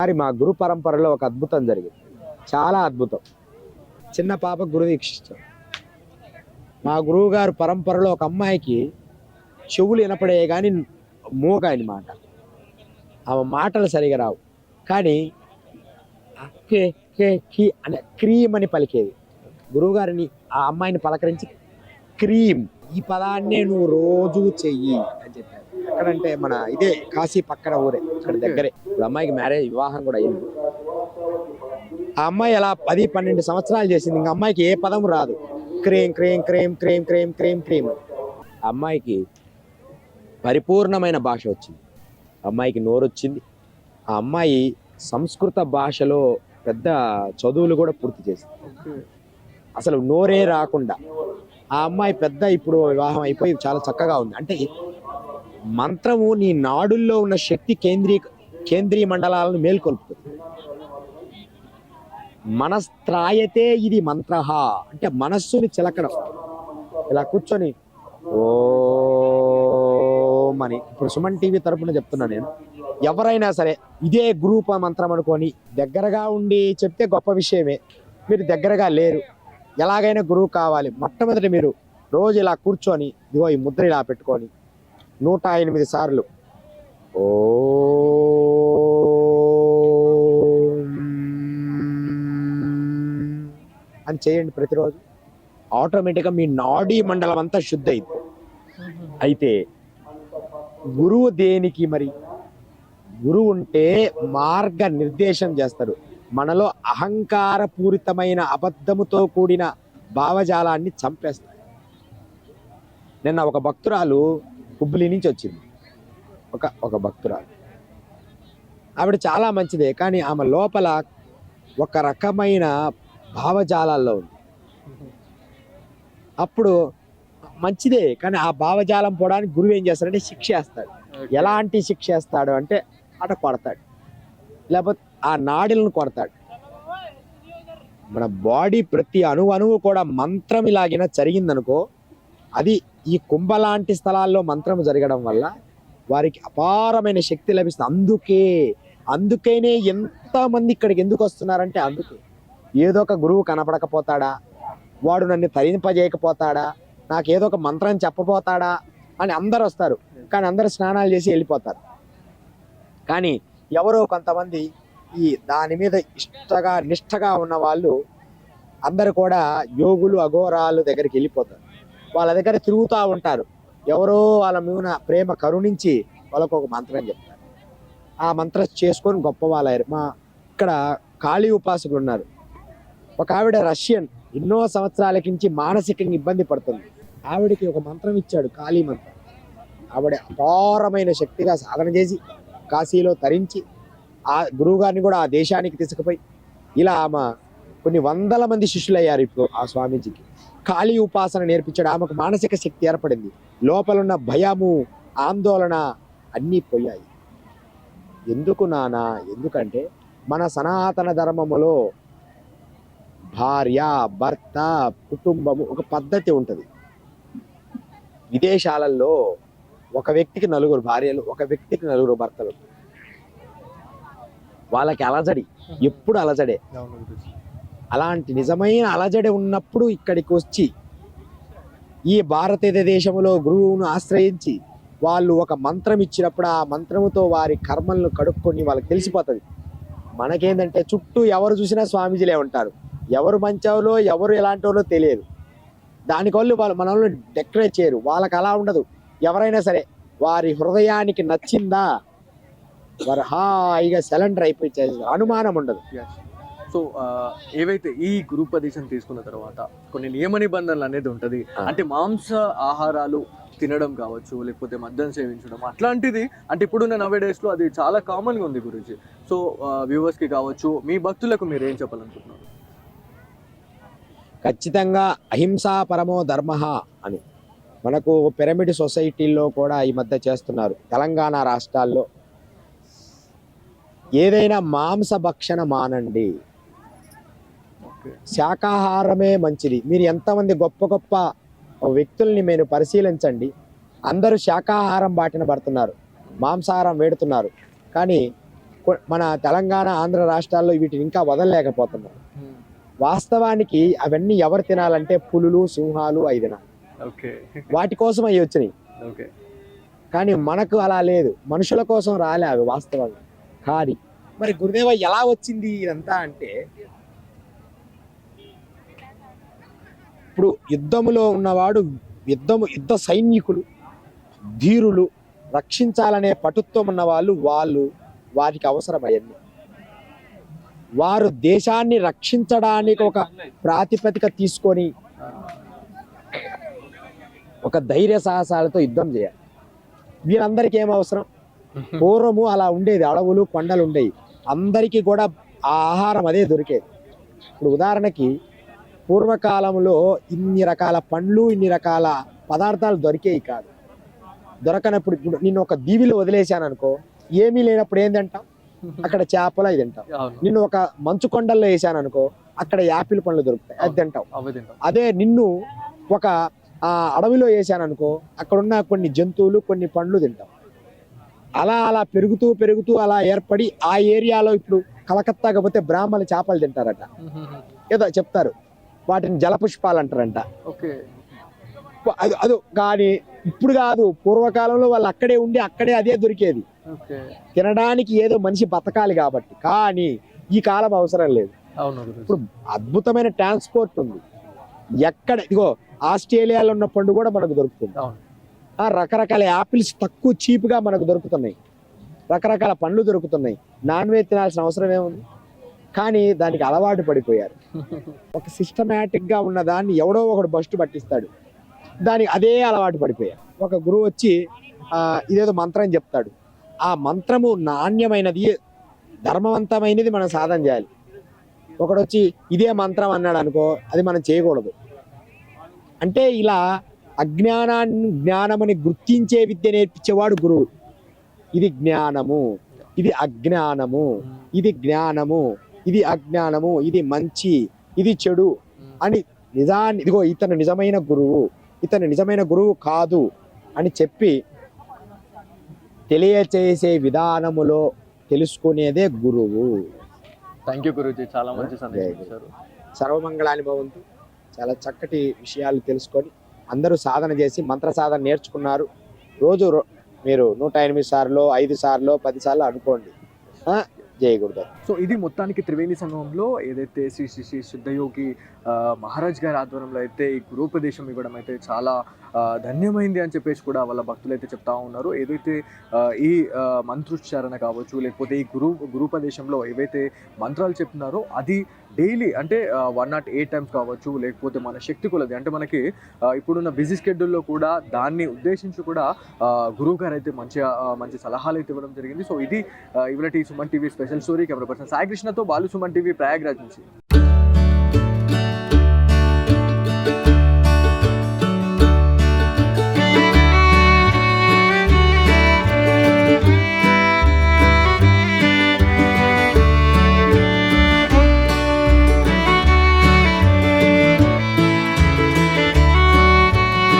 మరి మా గురు పరంపరలో ఒక అద్భుతం జరిగింది, చాలా అద్భుతం. చిన్న పాప గురు దీక్షిస్తాం. మా గురువు గారు పరంపరలో ఒక అమ్మాయికి చెవులు వినపడే కానీ మూగ అనమాట. ఆమె మాటలు సరిగా రావు, కానీ కే కే కి అనే క్రీమ్ అని పలికేది. గురువుగారిని ఆ అమ్మాయిని పలకరించి క్రీమ్ ఈ పదాన్నే నువ్వు రోజు చెయ్యి అని చెప్పారు. ఎక్కడంటే మన ఇదే కాశీ పక్కన ఊరే, ఇక్కడ దగ్గరే. ఇప్పుడు అమ్మాయికి మ్యారేజ్ వివాహం కూడా అయింది. ఆ అమ్మాయి అలా 10-12 సంవత్సరాలు చేసింది. ఇంకా అమ్మాయికి ఏ పదం రాదు. Cream cream cream cream cream cream cream. ఆ అమ్మాయికి పరిపూర్ణమైన భాష వచ్చింది, అమ్మాయికి నోరు వచ్చింది. ఆ అమ్మాయి సంస్కృత భాషలో పెద్ద చదువులు కూడా పూర్తి చేసింది. అసలు నోరే రాకుండా ఆ అమ్మాయి పెద్ద ఇప్పుడు వివాహం అయిపోయి చాలా చక్కగా ఉంది. అంటే మంత్రము నీ నాడుల్లో ఉన్న శక్తి కేంద్రీయ మండలాలను మేల్కొల్పుతుంది. మనస్త్రాయతే ఇది మంత్ర అంటే మనస్సుని చిలకడం. ఇలా కూర్చొని ఓం అని ఇప్పుడు సుమన్ టీవీ తరపున చెప్తున్నా నేను. ఎవరైనా సరే ఇదే గ్రూప్ మంత్రం అనుకొని దగ్గరగా ఉండి చెప్తే గొప్ప విషయమే. మీరు దగ్గరగా లేరు, ఎలాగైనా గురువు కావాలి. మొట్టమొదటి మీరు రోజు ఇలా కూర్చొని ఇదిగో ఈ ముద్ర ఇలా పెట్టుకొని 108 సార్లు అని చేయండి ప్రతిరోజు. ఆటోమేటిక్గా మీ నాడీ మండలం అంతా శుద్ధి అయింది. అయితే గురువు దేనికి? మరి గురువు ఉంటే మార్గ నిర్దేశం చేస్తాడు. మనలో అహంకారపూరితమైన అబద్ధముతో కూడిన భావజాలాన్ని చంపేస్తాడు. నిన్న ఒక భక్తురాలు హుబ్లీ నుంచి వచ్చింది. ఒక భక్తురాలు, ఆవిడ చాలా మంచిదే, కానీ ఆమె లోపల ఒక రకమైన భావజాలాల్లో ఉంది. అప్పుడు మంచిదే, కానీ ఆ భావజాలం పోవడానికి గురువు ఏం చేస్తాడంటే శిక్ష వేస్తాడు. ఎలాంటి శిక్ష వేస్తాడు అంటే అట కొడతాడు, లేకపోతే ఆ నాడులను కొడతాడు. మన బాడీ ప్రతి అణువు కూడా మంత్రం ఇలాగిన జరిగిందనుకో, అది ఈ కుంభ లాంటి స్థలాల్లో మంత్రం జరగడం వల్ల వారికి అపారమైన శక్తి లభిస్తుంది. అందుకేనే ఎంతమంది ఇక్కడికి ఎందుకు వస్తున్నారంటే అందుకే. ఏదో ఒక గురువు కనపడకపోతాడా, వాడు నన్ను తరింపజేయకపోతాడా, నాకు ఏదో ఒక మంత్రం చెప్పబోతాడా అని అందరు వస్తారు. కానీ అందరు స్నానాలు చేసి వెళ్ళిపోతారు. కానీ ఎవరో కొంతమంది ఈ దాని మీద నిష్టగా ఉన్న వాళ్ళు అందరు కూడా యోగులు అఘోరాలు దగ్గరికి వెళ్ళిపోతారు. వాళ్ళ దగ్గర తిరుగుతూ ఉంటారు. ఎవరో వాళ్ళ మీద ప్రేమ కరుణించి వాళ్ళకు ఒక మంత్రం చెప్తారు. ఆ మంత్రం చేసుకొని గొప్ప వాళ్ళారు. మా ఇక్కడ కాళీ ఉపాసకులు ఉన్నారు. ఒక ఆవిడ రష్యన్, ఎన్నో సంవత్సరాల నుంచి మానసికంగా ఇబ్బంది పడుతుంది. ఆవిడకి ఒక మంత్రం ఇచ్చాడు, కాళీ మంత్రం. ఆవిడ అపారమైన శక్తిగా సాధన చేసి కాశీలో తరించి ఆ గురువుగారిని కూడా ఆ దేశానికి తీసుకుపోయి ఇలా ఆమె కొన్ని వందల మంది శిష్యులయ్యారు. ఇప్పుడు ఆ స్వామీజీకి కాళీ ఉపాసన నేర్పించాడు. ఆమెకు మానసిక శక్తి ఏర్పడింది. లోపలున్న భయము, ఆందోళన అన్నీ పోయాయి. ఎందుకు నానా? ఎందుకంటే మన సనాతన ధర్మములో భార్య, భర్త, కుటుంబము ఒక పద్ధతి ఉంటుంది. విదేశాలలో ఒక వ్యక్తికి 4 భార్యలు, ఒక వ్యక్తికి 4 భర్తలు. వాళ్ళకి అలజడి, ఎప్పుడు అలజడే. అలాంటి నిజమైన అలజడి ఉన్నప్పుడు ఇక్కడికి వచ్చి ఈ భారతదేశంలో గురువును ఆశ్రయించి వాళ్ళు ఒక మంత్రం ఇచ్చినప్పుడు ఆ మంత్రముతో వారి కర్మలను కడుక్కొని వాళ్ళకి తెలిసిపోతుంది. మనకేంటంటే చుట్టూ ఎవరు చూసినా స్వామీజీలే ఉంటారు. ఎవరు మంచోలో ఎవరు ఎలాంటి వాళ్ళో తెలియదు. దానివల్ల వాళ్ళు మన వాళ్ళు డెకరేట్ చేయరు. వాళ్ళకి అలా ఉండదు. ఎవరైనా సరే వారి హృదయానికి నచ్చిందా వారు హాయిగా సిలిండర్ అయిపోయి అనుమానం ఉండదు. సో ఏవైతే ఈ గురుపదేశం తీసుకున్న తర్వాత కొన్ని నియమ నిబంధనలు అనేది ఉంటుంది. అంటే మాంస ఆహారాలు తినడం కావచ్చు, లేకపోతే మద్యం సేవించడం అట్లాంటిది. అంటే ఇప్పుడున్న నవేడేస్లో అది చాలా కామన్గా ఉంది గురించి. సో వ్యూవర్స్కి కావచ్చు, మీ భక్తులకు మీరు ఏం చెప్పాలనుకుంటున్నారు? ఖచ్చితంగా అహింసా పరమో ధర్మ అని మనకు పిరమిడ్ సొసైటీల్లో కూడా ఈ మధ్య చేస్తున్నారు. తెలంగాణ రాష్ట్రాల్లో ఏదైనా మాంస భక్షణ మానండి, శాకాహారమే మంచిది. మీరు ఎంతమంది గొప్ప గొప్ప వ్యక్తుల్ని మీరు పరిశీలించండి, అందరూ శాకాహారం బాటిన పడుతున్నారు, మాంసాహారం వేడుతున్నారు. కానీ మన తెలంగాణ ఆంధ్ర రాష్ట్రాల్లో వీటిని ఇంకా వదలలేకపోతున్నాం. వాస్తవానికి అవన్నీ ఎవరు తినాలంటే పులులు సింహాలు అవి తినాలి. ఓకే వాటి కోసం అవి వచ్చినాయి. ఓకే కానీ మనకు అలా లేదు, మనుషుల కోసం రాలే అవి వాస్తవంగా. కానీ మరి గురుదేవ ఎలా వచ్చింది ఇదంతా అంటే, ఇప్పుడు యుద్ధములో ఉన్నవాడు యుద్ధ సైనికులు ధీరులు రక్షించాలనే పటుత్వం ఉన్న వాళ్ళు వారికి అవసరం అవన్నీ. వారు దేశాన్ని రక్షించడానికి ఒక ప్రాతిపదిక తీసుకొని ఒక ధైర్య సాహసాలతో యుద్ధం చేయాలి. వీరందరికీ ఏం అవసరం? పూర్వము అలా ఉండేది, అడవులు కొండలు ఉండేవి, అందరికీ కూడా ఆ ఆహారం అదే దొరికేది. ఇప్పుడు ఉదాహరణకి పూర్వకాలంలో ఇన్ని రకాల పండ్లు ఇన్ని రకాల పదార్థాలు దొరికేవి కాదు. దొరకనప్పుడు ఇప్పుడు నిన్ను ఒక దీవిలో వదిలేశాను అనుకో, ఏమీ లేనప్పుడు ఏం తింటాం? అక్కడ చేపలు అవి తింటాం. నిన్ను ఒక మంచు కొండల్లో వేసాను అనుకో, అక్కడ యాపిల్ పండ్లు దొరుకుతాయి, అది తింటాం. అదే నిన్ను ఒక అడవిలో వేసాను అనుకో, అక్కడున్న కొన్ని జంతువులు కొన్ని పండ్లు తింటాం. అలా అలా పెరుగుతూ పెరుగుతూ అలా ఏర్పడి ఆ ఏరియాలో ఇప్పుడు కలకత్తా కాకపోతే బ్రాహ్మణులు చేపలు తింటారట, ఏదో చెప్తారు, వాటిని జలపుష్పాలు అంటారంట. అది కానీ ఇప్పుడు కాదు, పూర్వకాలంలో వాళ్ళు అక్కడే ఉండి అక్కడే అదే దొరికేది. తినడానికి ఏదో మనిషి బతకాలి కాబట్టి. కానీ ఈ కాలం అవసరం లేదు. ఇప్పుడు అద్భుతమైన ట్రాన్స్పోర్ట్ ఉంది. ఎక్కడ ఇదిగో ఆస్ట్రేలియాలో ఉన్న పండు కూడా మనకు దొరుకుతుంది. రకరకాల యాపిల్స్ తక్కువ చీప్గా మనకు దొరుకుతున్నాయి, రకరకాల పండ్లు దొరుకుతున్నాయి. నాన్ వెజ్ తినాల్సిన అవసరం ఏముంది? కానీ దానికి అలవాటు పడిపోయారు. ఒక సిస్టమేటిక్ గా ఉన్న దాన్ని ఎవడో ఒకడు బస్టు పట్టిస్తాడు, దానికి అదే అలవాటు పడిపోయారు. ఒక గురువు వచ్చి ఇదేదో మంత్రం చెప్తాడు, ఆ మంత్రము నాణ్యమైనది ధర్మవంతమైనది మనం సాధన చేయాలి. ఒకడు వచ్చి ఇదే మంత్రం అన్నాడు అనుకో, అది మనం చేయకూడదు. అంటే ఇలా అజ్ఞానాన్ని జ్ఞానమని గుర్తించే విద్య నేర్పించేవాడు గురువు. ఇది జ్ఞానము, ఇది అజ్ఞానము, ఇది జ్ఞానము, ఇది అజ్ఞానము, ఇది మంచి, ఇది చెడు అని నిజాన్ని ఇదిగో ఇతను నిజమైన గురువు, ఇతను నిజమైన గురువు కాదు అని చెప్పి తెలియచేసే విధానములో తెలుసుకునేదే గురువు. థ్యాంక్ యూ గురూజీ, చాలా మంచి సందేశం ఇచ్చారు. సర్వమంగళాని భవంతు. చాలా చక్కటి విషయాలు తెలుసుకొని అందరూ సాధన చేసి మంత్ర సాధన నేర్చుకున్నారు. రోజు మీరు 108 సార్లు 5 సార్లు 10 సార్లు అనుకోండి. జై గురుదేవ్. సో ఇది మొత్తానికి త్రివేణి సంగమంలో ఏదైతే శ్రీ శ్రీ శ్రీ సిద్ధయోగి మహారాజ్ గారి ఆధ్వర్యంలో అయితే ఈ గురూపదేశం ఇవ్వడం అయితే చాలా ధన్యమైంది అని చెప్పేసి కూడా వాళ్ళ భక్తులు అయితే చెప్తా ఉన్నారు. ఏదైతే ఈ మంత్రోచ్చారణ కావచ్చు, లేకపోతే ఈ గురూపదేశంలో ఏవైతే మంత్రాలు చెప్తున్నారో అది డైలీ అంటే 108 టైమ్స్ కావచ్చు, లేకపోతే మన శక్తి కొలది అంటే మనకి ఇప్పుడున్న బిజీ స్కెడ్యూల్లో కూడా దాన్ని ఉద్దేశించి కూడా గురువు గారు అయితే మంచి సలహాలు అయితే ఇవ్వడం జరిగింది. సో ఇది ఇవాళ Suman TV special story. Camera person Sai కృష్ణతో బాలు, సుమన్ టీవీ, ప్రయాగ్రాజ్ నుంచి.